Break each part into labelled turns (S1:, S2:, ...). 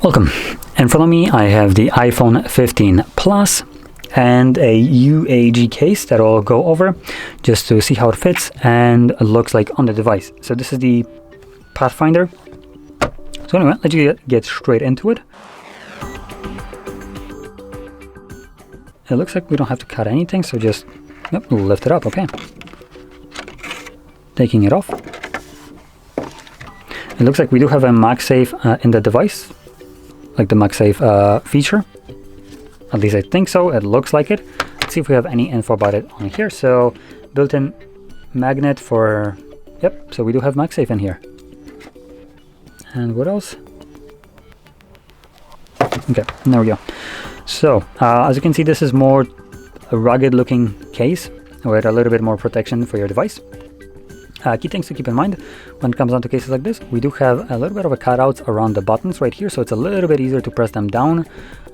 S1: Welcome. In front of me I have the iPhone 15 Plus and a UAG case that I'll go over just to see how it fits and looks like on the device. So this is the Pathfinder. So anyway, let's get straight into it. It looks like we don't have to cut anything, so just we'll lift it up. Okay. Taking it off. It looks like we do have a MagSafe in the device, like the MagSafe feature. At least I think so. It looks like it. Let's see if we have any info about it on here. So built-in magnet for, so we do have MagSafe in here. And what else? Okay, there we go. So as you can see, this is more a rugged looking case with a little bit more protection for your device. Key things to keep in mind when it comes down to cases like this: we do have a little bit of a cutouts around the buttons right here, so it's a little bit easier to press them down.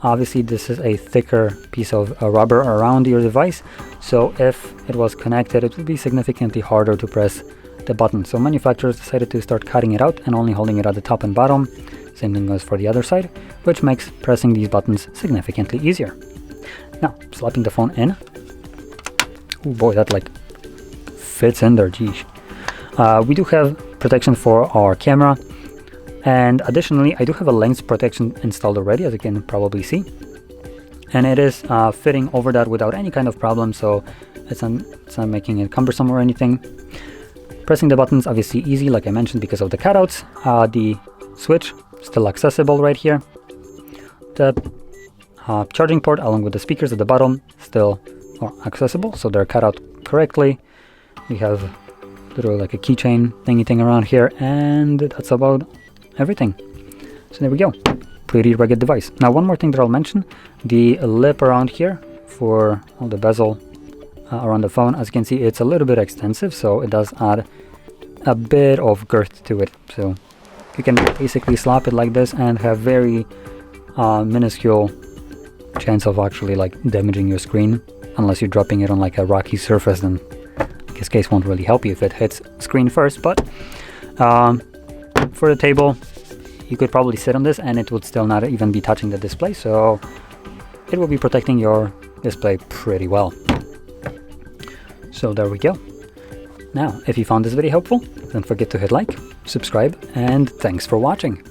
S1: Obviously this is a thicker piece of rubber around your device, so if it was connected it would be significantly harder to press the button. So manufacturers decided to start cutting it out and only holding it at the top and bottom. Same thing goes for the other side, which makes pressing these buttons significantly easier. Now, slapping the phone in. Oh boy, that like fits in there, geez. We do have protection for our camera, and additionally I do have a lens protection installed already, as you can probably see, and it is fitting over that without any kind of problem, so it's not making it cumbersome or anything. Pressing the buttons obviously easy, like I mentioned, because of the cutouts. The switch still accessible right here. The charging port along with the speakers at the bottom still accessible, so they're cut out correctly. We have little like a keychain thingy thing around here, and that's about everything. So there we go, pretty rugged device. Now one more thing that I'll mention: the lip around here for all the bezel around the phone. As you can see, it's a little bit extensive, so it does add a bit of girth to it. So you can basically slap it like this and have very minuscule chance of actually like damaging your screen, unless you're dropping it on like a rocky surface. Then this case won't really help you if it hits screen first, but for the table you could probably sit on this and it would still not even be touching the display, so it will be protecting your display pretty well. So there we go. Now if you found this video helpful, don't forget to hit like, subscribe, and thanks for watching.